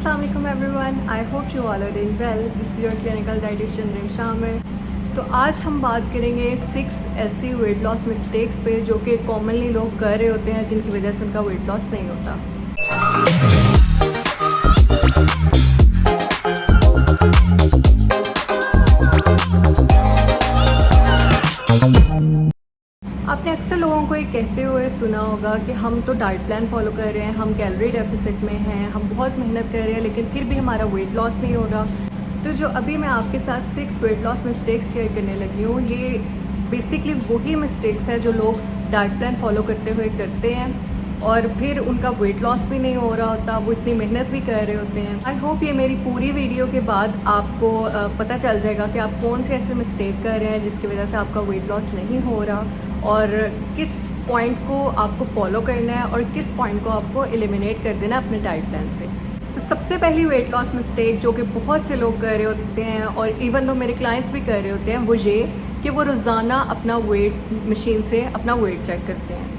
Assalamualaikum everyone. I hope you all are doing well. This is your clinical dietitian Rimsha Amir. तो आज हम बात करेंगे 6 ऐसी वेट लॉस मिस्टेक्स पे जो कि कॉमनली लोग कर रहे होते हैं जिनकी वजह से उनका वेट लॉस नहीं होता। आपने अक्सर लोगों को ये कहते हुए सुना होगा कि हम तो डाइट प्लान फॉलो कर रहे हैं, हम कैलोरी डेफिसिट में हैं, हम बहुत मेहनत कर रहे हैं लेकिन फिर भी हमारा वेट लॉस नहीं हो रहा। तो जो अभी मैं आपके साथ 6 वेट लॉस मिस्टेक्स शेयर करने लगी हूँ, ये बेसिकली वही मिस्टेक्स है जो लोग डाइट प्लान फॉलो करते हुए करते हैं और फिर उनका वेट लॉस भी नहीं हो रहा होता, वो इतनी मेहनत भी कर रहे होते हैं। आई होप ये मेरी पूरी वीडियो के बाद आपको पता चल जाएगा कि आप कौन से ऐसे मिस्टेक कर रहे हैं जिसकी वजह से आपका वेट लॉस नहीं हो रहा और किस पॉइंट को आपको फॉलो करना है और किस पॉइंट को आपको एलिमिनेट कर देना है अपने डाइट प्लान से। तो सबसे पहली वेट लॉस मिस्टेक जो कि बहुत से लोग कर रहे होते हैं और इवन तो मेरे क्लाइंट्स भी कर रहे होते हैं, वो ये कि वो रोज़ाना अपना वेट मशीन से अपना वेट चेक करते हैं।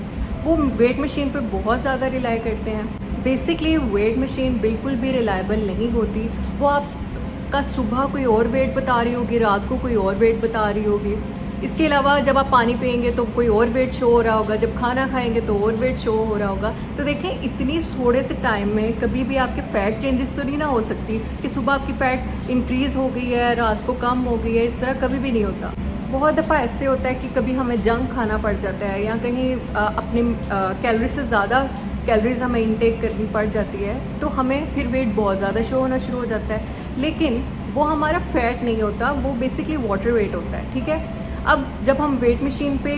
वो वेट मशीन पे बहुत ज़्यादा रिलाई करते हैं। बेसिकली वेट मशीन बिल्कुल भी रिलायबल नहीं होती। वो आपका सुबह कोई और वेट बता रही होगी, रात को कोई और वेट बता रही होगी। इसके अलावा जब आप पानी पियेंगे तो कोई और वेट शो हो रहा होगा, जब खाना खाएंगे तो और वेट शो हो रहा होगा। तो देखें, इतनी थोड़े से टाइम में कभी भी आपके फ़ैट चेंजेस तो नहीं ना हो सकती कि सुबह आपकी फ़ैट इंक्रीज़ हो गई है, रात को कम हो गई है। इस तरह कभी भी नहीं होता। बहुत दफ़ा ऐसे होता है कि कभी हमें जंक खाना पड़ जाता है या कहीं अपने कैलोरी से ज़्यादा कैलोरीज हमें इंटेक करनी पड़ जाती है, तो हमें फिर वेट बहुत ज़्यादा शो होना शुरू हो जाता है। लेकिन वो हमारा फ़ैट नहीं होता, वो बेसिकली वाटर वेट होता है। ठीक है, अब जब हम वेट मशीन पे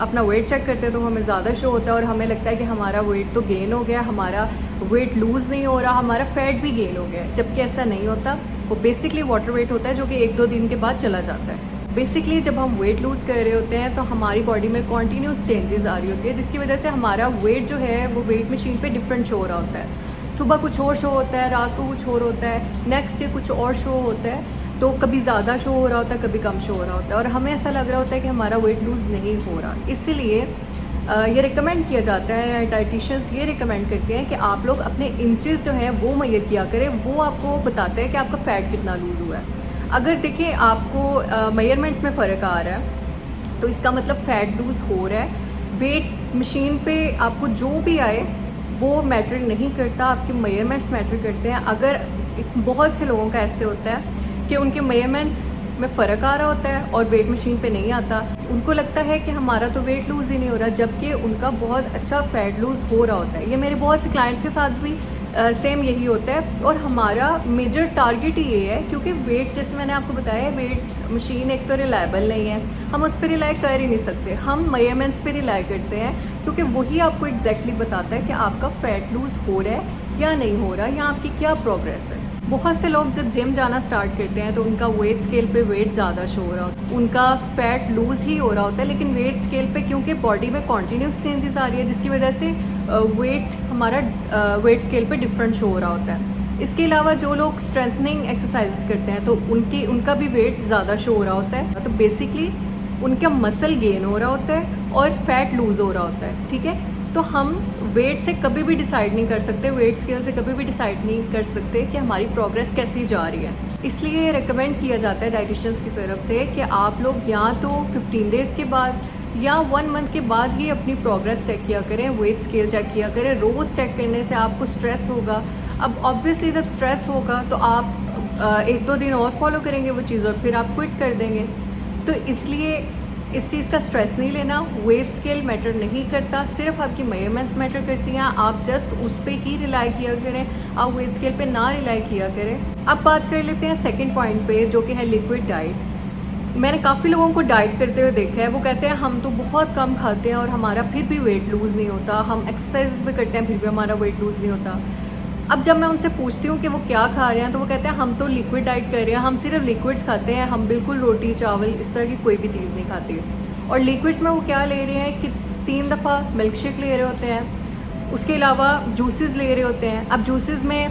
अपना वेट चेक करते हैं तो हमें ज़्यादा शो होता है और हमें लगता है कि हमारा वेट तो गेन हो गया, हमारा वेट लूज़ नहीं हो रहा, हमारा फ़ैट भी गेन हो गया, जबकि ऐसा नहीं होता। वो बेसिकली वाटर वेट होता है जो कि 1-2 दिन के बाद चला जाता है। बेसिकली जब हम वेट लूज़ कर रहे होते हैं तो हमारी बॉडी में कॉन्टीन्यूस चेंजेस आ रही होती है, जिसकी वजह से हमारा वेट जो है वो वेट मशीन पे डिफरेंट शो हो रहा होता है। सुबह कुछ और शो होता है, रात को कुछ और होता है, नेक्स्ट डे कुछ और शो होता है। तो कभी ज़्यादा शो हो रहा होता है, कभी कम शो हो रहा होता है और हमें ऐसा लग रहा होता है कि हमारा वेट लूज़ नहीं हो रहा। इसलिए ये रिकमेंड किया जाता है, डाइटिशियंस ये रिकमेंड करते हैं कि आप लोग अपने इंचेस जो हैं वो मेजर किया करें। वो आपको बताते हैं कि आपका फ़ैट कितना लूज़ हुआ है। अगर देखिए आपको मेजरमेंट्स में फ़र्क आ रहा है तो इसका मतलब फ़ैट लूज़ हो रहा है। वेट मशीन पे आपको जो भी आए वो मैटर नहीं करता, आपके मेजरमेंट्स मैटर करते हैं। अगर बहुत से लोगों का ऐसे होता है कि उनके मेजरमेंट्स में फ़र्क आ रहा होता है और वेट मशीन पे नहीं आता, उनको लगता है कि हमारा तो वेट लूज़ ही नहीं हो रहा, जबकि उनका बहुत अच्छा फ़ैट लूज़ हो रहा होता है। ये मेरे बहुत से क्लाइंट्स के साथ भी सेम यही होता है और हमारा मेजर टारगेट ही ये है, क्योंकि वेट जैसे मैंने आपको बताया, वेट मशीन एक तो रिलायबल नहीं है, हम उस पर रिलाई कर ही नहीं सकते। हम मेजरमेंट्स पे रिलाई करते हैं क्योंकि वही आपको एग्जैक्टली बताता है कि आपका फ़ैट लूज़ हो रहा है या नहीं हो रहा, या आपकी क्या प्रोग्रेस है। बहुत से लोग जब जिम जाना स्टार्ट करते हैं तो उनका वेट स्केल पे वेट ज़्यादा शो हो रहा होता है, उनका फ़ैट लूज़ ही हो रहा होता है, लेकिन वेट स्केल पे क्योंकि बॉडी में कॉन्टीन्यूस चेंजेस आ रही है जिसकी वजह से वेट हमारा वेट स्केल पे डिफरेंट शो हो रहा होता है। इसके अलावा जो लोग स्ट्रेंथनिंग एक्सरसाइजेस करते हैं तो उनका भी वेट ज़्यादा शो हो रहा होता है। तो बेसिकली उनका मसल गेन हो रहा होता है और फैट लूज़ हो रहा होता है। ठीक है, तो हम वेट से कभी भी डिसाइड नहीं कर सकते, वेट स्केल से कभी भी डिसाइड नहीं कर सकते कि हमारी प्रोग्रेस कैसी जा रही है। इसलिए रिकमेंड किया जाता है डाइटिशियंस की तरफ से कि आप लोग या तो 15 डेज़ के बाद या 1 मंथ के बाद ही अपनी प्रोग्रेस चेक किया करें, वेट स्केल चेक किया करें। रोज़ चेक करने से आपको स्ट्रेस होगा। अब ऑब्वियसली जब स्ट्रेस होगा तो आप 1-2 दिन और फॉलो करेंगे वो चीज़ और फिर आप क्विट कर देंगे। तो इसलिए इस चीज़ का स्ट्रेस नहीं लेना। वेट स्केल मैटर नहीं करता, सिर्फ आपकी मेजरमेंट्स मैटर करती हैं। आप जस्ट उस पर ही रिलाई किया करें, आप वेट स्केल पे ना रिलाई किया करें। अब बात कर लेते हैं सेकंड पॉइंट पे, जो कि है लिक्विड डाइट। मैंने काफ़ी लोगों को डाइट करते हुए देखा है, वो कहते हैं हम तो बहुत कम खाते हैं और हमारा फिर भी वेट लूज़ नहीं होता, हम एक्सरसाइज भी करते हैं फिर भी हमारा वेट लूज़ नहीं होता। अब जब मैं उनसे पूछती हूँ कि वो क्या खा रहे हैं तो वो कहते हैं हम तो लिक्विड डाइट कर रहे हैं, हम सिर्फ लिक्विड्स खाते हैं, हम बिल्कुल रोटी चावल इस तरह की कोई भी चीज़ नहीं खाती। और लिक्विड्स में वो क्या ले रहे हैं कि 3 दफ़ा मिल्क शेक ले रहे होते हैं, उसके अलावा जूसेस ले रहे होते हैं। अब जूसेस में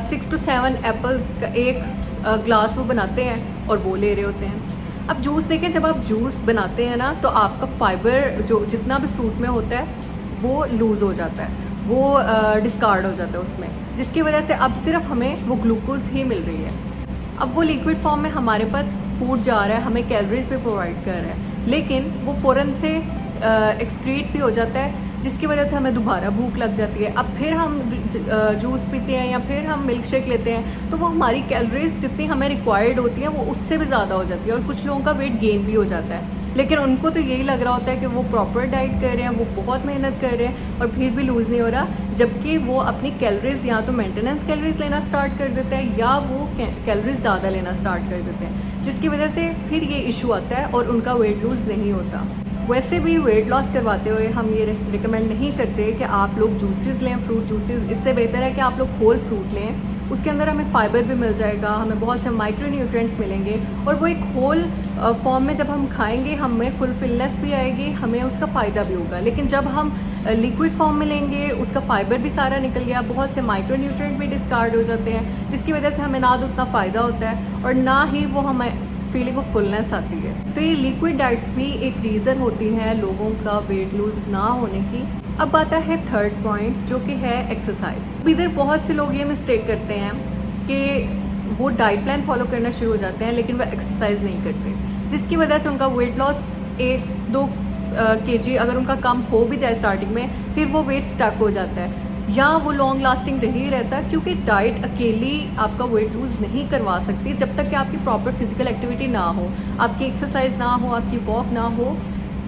6 to 7 एप्पल का एक ग्लास वो बनाते हैं और वो ले रहे होते हैं। अब जूस देखें, जब आप जूस बनाते हैं ना तो आपका फाइबर जो जितना भी फ्रूट में होता है वो लूज़ हो जाता है, वो डिस्कार्ड हो जाता है उसमें। जिसकी वजह से अब सिर्फ हमें वो ग्लूकोज ही मिल रही है। अब वो लिक्विड फॉर्म में हमारे पास फूड जा रहा है, हमें कैलोरीज भी प्रोवाइड कर रहा है, लेकिन वो फ़ौरन से एक्सक्रीट भी हो जाता है, जिसकी वजह से हमें दोबारा भूख लग जाती है। अब फिर हम जूस पीते हैं या फिर हम मिल्क शेक लेते हैं, तो वो हमारी कैलोरीज जितनी हमें रिक्वायर्ड होती हैं वो उससे भी ज़्यादा हो जाती है, और कुछ लोगों का वेट गेन भी हो जाता है। लेकिन उनको तो यही लग रहा होता है कि वो प्रॉपर डाइट कर रहे हैं, वो बहुत मेहनत कर रहे हैं, और फिर भी लूज़ नहीं हो रहा, जबकि वो अपनी कैलोरीज या तो मेंटेनेंस कैलोरीज लेना स्टार्ट कर देते हैं या वो कैलोरीज ज़्यादा लेना स्टार्ट कर देते हैं, जिसकी वजह से फिर ये इशू आता है और उनका वेट लूज़ नहीं होता। वैसे भी वेट लॉस करवाते हुए हम ये रिकमेंड नहीं करते कि आप लोग जूसेस लें, फ्रूट जूसेस। इससे बेहतर है कि आप लोग होल फ्रूट लें, उसके अंदर हमें फाइबर भी मिल जाएगा, हमें बहुत से माइक्रो न्यूट्रिएंट्स मिलेंगे, और वो एक होल फॉर्म में जब हम खाएंगे हमें फुलफिलनेस भी आएगी, हमें उसका फ़ायदा भी होगा। लेकिन जब हम लिक्विड फॉर्म में लेंगे, उसका फाइबर भी सारा निकल गया, बहुत से माइक्रो न्यूट्रिएंट भी डिस्कार्ड हो जाते हैं, जिसकी वजह से हमें ना तो उतना फ़ायदा होता है और ना ही वो हमें फीलिंग ऑफ फुलनेस आती है। तो ये लिक्विड डाइट्स भी एक रीज़न होती है लोगों का वेट लूज़ ना होने की। अब आता है थर्ड पॉइंट, जो कि है एक्सरसाइज। इधर बहुत से लोग ये मिस्टेक करते हैं कि वो डाइट प्लान फॉलो करना शुरू हो जाते हैं लेकिन वह एक्सरसाइज नहीं करते, जिसकी वजह से उनका वेट लॉस 1-2 kg अगर उनका कम हो भी जाए स्टार्टिंग में, फिर वो वेट स्टक हो जाता है या वो लॉन्ग लास्टिंग रही रहता है, क्योंकि डाइट अकेली आपका वेट लूज़ नहीं करवा सकती जब तक कि आपकी प्रॉपर फिजिकल एक्टिविटी ना हो, आपकी एक्सरसाइज ना हो, आपकी वॉक ना हो।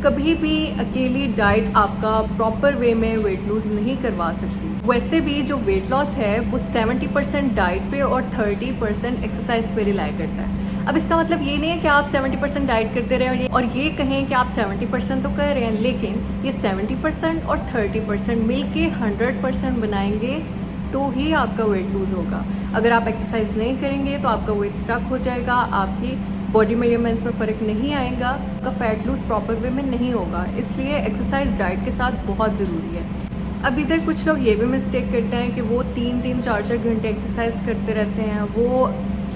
कभी भी अकेली डाइट आपका प्रॉपर वे में वेट लूज़ नहीं करवा सकती। वैसे भी जो वेट लॉस है वो 70% डाइट पे और 30% एक्सरसाइज पे रिलाई करता है। अब इसका मतलब ये नहीं है कि आप 70% डाइट करते रहें और ये कहें कि आप 70% तो कर रहे हैं, लेकिन ये 70% और 30% मिल के 100% बनाएंगे तो ही आपका वेट लूज़ होगा। अगर आप एक्सरसाइज नहीं करेंगे तो आपका वेट स्टक हो जाएगा, आपकी बॉडी मेजरमेंट्स में फ़र्क नहीं आएगा, आपका फैट लूज़ प्रॉपर वे में नहीं होगा। इसलिए एक्सरसाइज डाइट के साथ बहुत ज़रूरी है। अब इधर कुछ लोग ये भी मिस्टेक करते हैं कि वो 3-3, 4-4 घंटे एक्सरसाइज करते रहते हैं, वो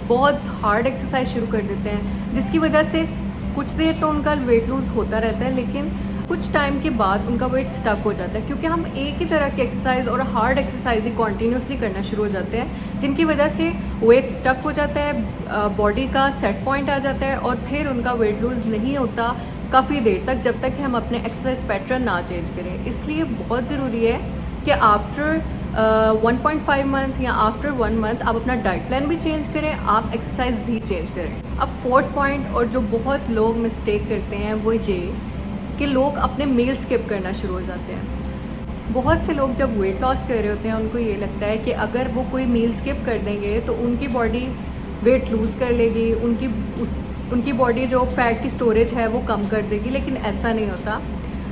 बहुत हार्ड एक्सरसाइज शुरू कर देते हैं, जिसकी वजह से कुछ देर तो उनका वेट लूज़ होता रहता है, लेकिन कुछ टाइम के बाद उनका वेट स्टक हो जाता है, क्योंकि हम एक ही तरह की एक्सरसाइज और हार्ड एक्सरसाइज ही कॉन्टीन्यूसली करना शुरू हो जाते हैं, जिनकी वजह से वेट स्टक हो जाता है, बॉडी का सेट पॉइंट आ जाता है और फिर उनका वेट लूज़ नहीं होता काफ़ी देर तक, जब तक कि हम अपने एक्सरसाइज पैटर्न ना चेंज करें। इसलिए बहुत ज़रूरी है कि आफ्टर 1.5 मंथ या आफ्टर 1 मंथ आप अपना डाइट प्लान भी चेंज करें, आप एक्सरसाइज भी चेंज करें। अब फोर्थ पॉइंट, और जो बहुत लोग मिस्टेक करते हैं, वो ये कि लोग अपने मील स्किप करना शुरू हो जाते हैं। बहुत से लोग जब वेट लॉस कर रहे होते हैं उनको ये लगता है कि अगर वो कोई मील स्किप कर देंगे तो उनकी बॉडी वेट लूज़ कर लेगी, उनकी बॉडी जो फैट की स्टोरेज है वो कम कर देगी, लेकिन ऐसा नहीं होता।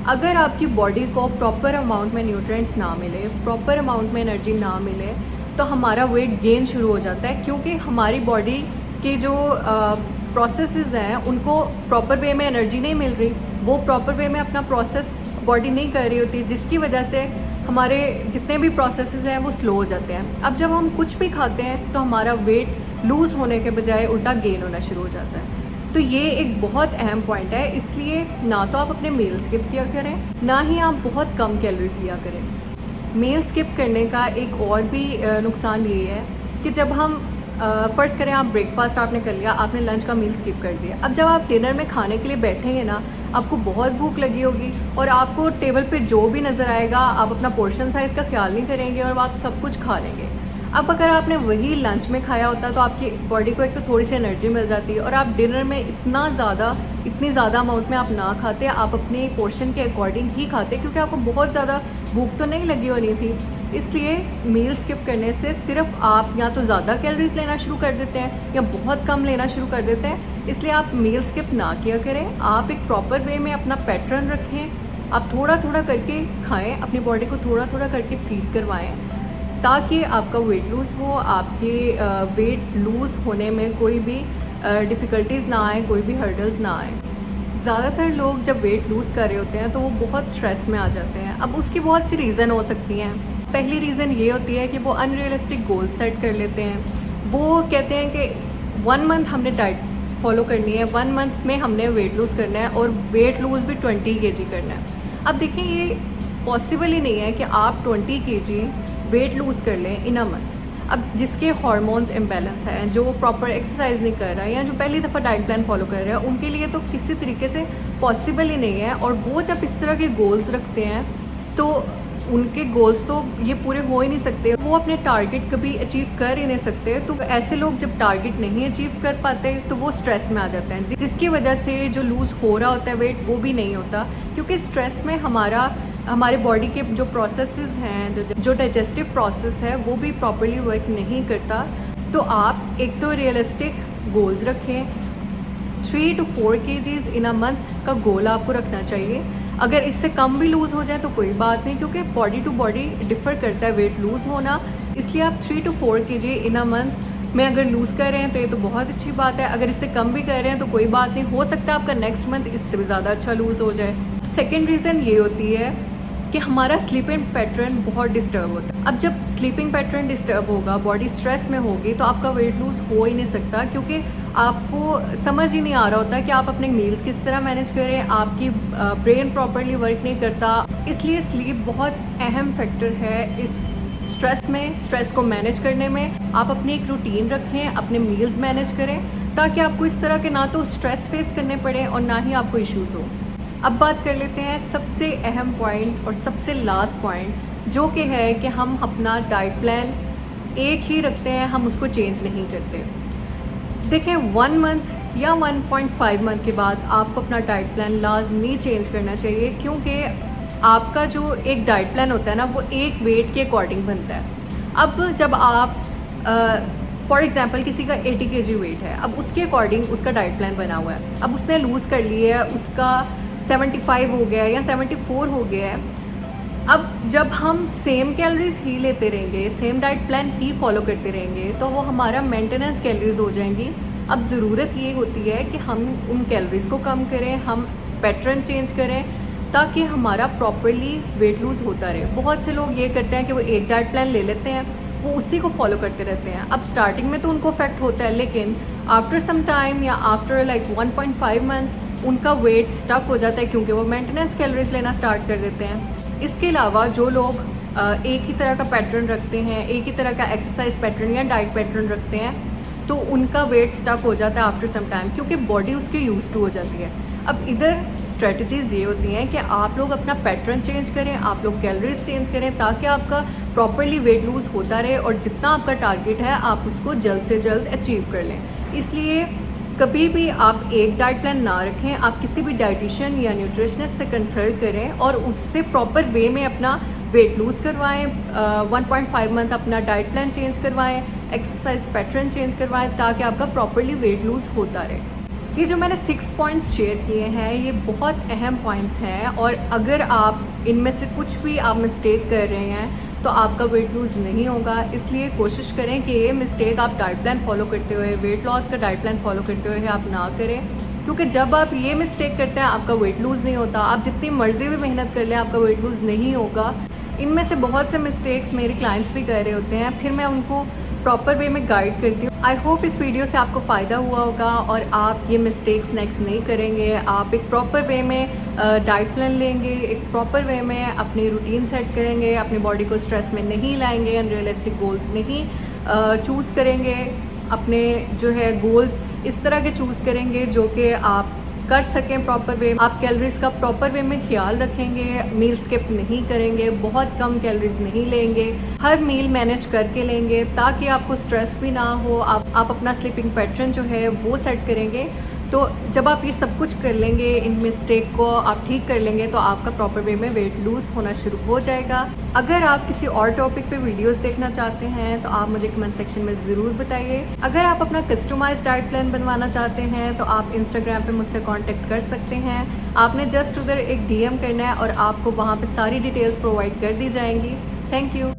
अगर आपकी बॉडी को प्रॉपर अमाउंट में न्यूट्रिएंट्स ना मिले, प्रॉपर अमाउंट में एनर्जी ना मिले, तो हमारा वेट गेन शुरू हो जाता है, क्योंकि हमारी बॉडी के जो प्रोसेसेस हैं उनको प्रॉपर वे में एनर्जी नहीं मिल रही, वो प्रॉपर वे में अपना प्रोसेस बॉडी नहीं कर रही होती, जिसकी वजह से हमारे जितने भी प्रोसेसेस हैं वो स्लो हो जाते हैं। अब जब हम कुछ भी खाते हैं तो हमारा वेट लूज़ होने के बजाय उल्टा गेन होना शुरू हो जाता है। तो ये एक बहुत अहम पॉइंट है, इसलिए ना तो आप अपने मील स्किप किया करें, ना ही आप बहुत कम कैलोरीज लिया करें। मील स्किप करने का एक और भी नुकसान ये है कि जब हम फ़र्ज़ करें आप ब्रेकफास्ट आपने कर लिया, आपने लंच का मील स्किप कर दिया, अब जब आप डिनर में खाने के लिए बैठेंगे ना, आपको बहुत भूख लगी होगी और आपको टेबल पे जो भी नज़र आएगा आप अपना पोर्शन साइज़ का ख्याल नहीं करेंगे और आप सब कुछ खा लेंगे। अब अगर आपने वही लंच में खाया होता तो आपकी बॉडी को एक तो थोड़ी सी एनर्जी मिल जाती है, और आप डिनर में इतनी ज़्यादा अमाउंट में आप ना खाते, आप अपने पोर्शन के अकॉर्डिंग ही खाते, क्योंकि आपको बहुत ज़्यादा भूख तो नहीं लगी होनी थी। इसलिए मील स्किप करने से सिर्फ आप या तो ज़्यादा कैलोरीज लेना शुरू कर देते हैं या बहुत कम लेना शुरू कर देते हैं। इसलिए आप मील स्किप ना किया करें, आप एक प्रॉपर वे में अपना पैटर्न रखें, आप थोड़ा थोड़ा करके खाएं, अपनी बॉडी को थोड़ा थोड़ा करके फीड करवाएं, ताकि आपका वेट लूज़ हो, आपके वेट लूज़ होने में कोई भी डिफ़िकल्टीज़ ना आए, कोई भी हर्डल्स ना आए। ज़्यादातर लोग जब वेट लूज़ कर रहे होते हैं तो वो बहुत स्ट्रेस में आ जाते हैं। अब उसकी बहुत सी रीज़न हो सकती हैं। पहली रीज़न ये होती है कि वो अनरियलिस्टिक गोल्स सेट कर लेते हैं। वो कहते हैं कि 1 मंथ हमने डाइट फॉलो करनी है, 1 मंथ में हमने वेट लूज़ करना है और वेट लूज़ भी 20 kg करना है। अब देखिए ये पॉसिबल ही नहीं है कि आप 20 kg वेट लूज़ कर लें इन अ मंथ। अब जिसके हार्मोन्स इम्बैलेंस है, जो प्रॉपर एक्सरसाइज नहीं कर रहा है या जो पहली दफ़ा डाइट प्लान फॉलो कर रहा है, उनके लिए तो किसी तरीके से पॉसिबल ही नहीं है। और वो जब इस तरह के गोल्स रखते हैं तो उनके गोल्स तो ये पूरे हो ही नहीं सकते, वो अपने टारगेट कभी अचीव कर ही नहीं सकते। तो ऐसे लोग जब टारगेट नहीं अचीव कर पाते तो वो स्ट्रेस में आ जाते हैं, जिसकी वजह से जो लूज़ हो रहा होता है वेट वो भी नहीं होता, क्योंकि स्ट्रेस में हमारे बॉडी के जो प्रोसेसेस हैं, जो डाइजेस्टिव प्रोसेस है वो भी प्रॉपरली वर्क नहीं करता। तो आप एक तो रियलिस्टिक गोल्स रखें, 3 to 4 kgs in a month का गोल आपको रखना चाहिए। अगर इससे कम भी लूज़ हो जाए तो कोई बात नहीं, क्योंकि बॉडी टू बॉडी डिफ़र करता है वेट लूज़ होना। इसलिए आप 3 to 4 kg in a month में अगर लूज़ कर रहे हैं तो ये तो बहुत अच्छी बात है। अगर इससे कम भी कर रहे हैं तो कोई बात नहीं, हो सकता है आपका नेक्स्ट मंथ इससे भी ज़्यादा अच्छा लूज़ हो जाए। सेकेंड रीज़न ये होती है कि हमारा स्लीपिंग पैटर्न बहुत डिस्टर्ब होता है। अब जब स्लीपिंग पैटर्न डिस्टर्ब होगा, बॉडी स्ट्रेस में होगी, तो आपका वेट लूज़ हो ही नहीं सकता, क्योंकि आपको समझ ही नहीं आ रहा होता कि आप अपने मील्स किस तरह मैनेज करें, आपकी ब्रेन प्रॉपरली वर्क नहीं करता। इसलिए स्लीप बहुत अहम फैक्टर है इस स्ट्रेस में, स्ट्रेस को मैनेज करने में। आप अपनी एक रूटीन रखें, अपने मील्स मैनेज करें, ताकि आपको इस तरह के ना तो स्ट्रेस फेस करने पड़े और ना ही आपको इश्यूज़ हो। अब बात कर लेते हैं सबसे अहम पॉइंट और सबसे लास्ट पॉइंट, जो कि है कि हम अपना डाइट प्लान एक ही रखते हैं, हम उसको चेंज नहीं करते। देखें, 1 मंथ या 1.5 मंथ के बाद आपको अपना डाइट प्लान लाजमी चेंज करना चाहिए, क्योंकि आपका जो एक डाइट प्लान होता है ना, वो एक वेट के अकॉर्डिंग बनता है। अब जब आप फॉर एग्ज़ाम्पल किसी का 80 kg वेट है, अब उसके अकॉर्डिंग उसका डाइट प्लान बना हुआ है, अब उसने लूज़ कर लिया है, उसका 75 हो गया है या 74 हो गया है। अब जब हम सेम कैलोरीज ही लेते रहेंगे, सेम डाइट प्लान ही फॉलो करते रहेंगे, तो वो हमारा मेंटेनेंस कैलोरीज हो जाएंगी। अब ज़रूरत ये होती है कि हम उन कैलोरीज को कम करें, हम पैटर्न चेंज करें, ताकि हमारा प्रॉपरली वेट लूज़ होता रहे। बहुत से लोग ये करते हैं कि वो एक डाइट प्लान ले लेते हैं, वो उसी को फॉलो करते रहते हैं। अब स्टार्टिंग में तो उनको इफेक्ट होता है, लेकिन आफ्टर सम टाइम या आफ्टर लाइक 1.5 मंथ उनका वेट स्टक हो जाता है, क्योंकि वो मेंटेनेंस कैलोरीज लेना स्टार्ट कर देते हैं। इसके अलावा जो लोग एक ही तरह का पैटर्न रखते हैं, एक ही तरह का एक्सरसाइज पैटर्न या डाइट पैटर्न रखते हैं, तो उनका वेट स्टक हो जाता है आफ्टर सम टाइम, क्योंकि बॉडी उसके यूज टू हो जाती है। अब इधर स्ट्रेटजीज़ ये होती हैं कि आप लोग अपना पैटर्न चेंज करें, आप लोग कैलोरीज चेंज करें, ताकि आपका प्रॉपरली वेट लूज़ होता रहे और जितना आपका टारगेट है आप उसको जल्द से जल्द अचीव कर लें। इसलिए कभी भी आप एक डाइट प्लान ना रखें, आप किसी भी डाइटिशियन या न्यूट्रिशनिस्ट से कंसल्ट करें और उससे प्रॉपर वे में अपना वेट लूज़ करवाएं, 1.5 मंथ अपना डाइट प्लान चेंज करवाएं, एक्सरसाइज पैटर्न चेंज करवाएं, ताकि आपका प्रॉपरली वेट लूज़ होता रहे। ये जो मैंने 6 पॉइंट्स शेयर किए हैं, ये बहुत अहम पॉइंट्स हैं, और अगर आप इनमें से कुछ भी आप मिस्टेक कर रहे हैं तो आपका वेट लूज़ नहीं होगा। इसलिए कोशिश करें कि ये मिस्टेक आप डाइट प्लान फॉलो करते हुए, वेट लॉस का डाइट प्लान फॉलो करते हुए आप ना करें, क्योंकि जब आप ये मिस्टेक करते हैं आपका वेट लूज़ नहीं होता। आप जितनी मर्जी भी मेहनत कर लें आपका वेट लूज़ नहीं होगा। इनमें से बहुत से मिस्टेक्स मेरे क्लाइंट्स भी कर रहे होते हैं, फिर मैं उनको प्रॉपर वे में गाइड करती हूँ। आई होप इस वीडियो से आपको फ़ायदा हुआ होगा और आप ये मिस्टेक्स नेक्स्ट नहीं करेंगे। आप एक प्रॉपर वे में डाइट प्लान लेंगे, एक प्रॉपर वे में अपनी रूटीन सेट करेंगे, अपनी बॉडी को स्ट्रेस में नहीं लाएंगे, अनरियलिस्टिक गोल्स नहीं चूज़ करेंगे, अपने जो है गोल्स इस तरह के चूज़ करेंगे जो कि आप कर सकें प्रॉपर वे। आप कैलोरीज का प्रॉपर वे में ख्याल रखेंगे, मील स्किप नहीं करेंगे, बहुत कम कैलोरीज नहीं लेंगे, हर मील मैनेज करके लेंगे ताकि आपको स्ट्रेस भी ना हो। आप अपना स्लीपिंग पैटर्न जो है वो सेट करेंगे। तो जब आप ये सब कुछ कर लेंगे, इन मिस्टेक को आप ठीक कर लेंगे, तो आपका प्रॉपर वे में वेट लूज़ होना शुरू हो जाएगा। अगर आप किसी और टॉपिक पे वीडियोस देखना चाहते हैं तो आप मुझे कमेंट सेक्शन में ज़रूर बताइए। अगर आप अपना कस्टमाइज्ड डाइट प्लान बनवाना चाहते हैं तो आप इंस्टाग्राम पे मुझसे कांटेक्ट कर सकते हैं। आपने जस्ट उधर एक DM करना है और आपको वहाँ पे सारी डिटेल्स प्रोवाइड कर दी जाएंगी। Thank you.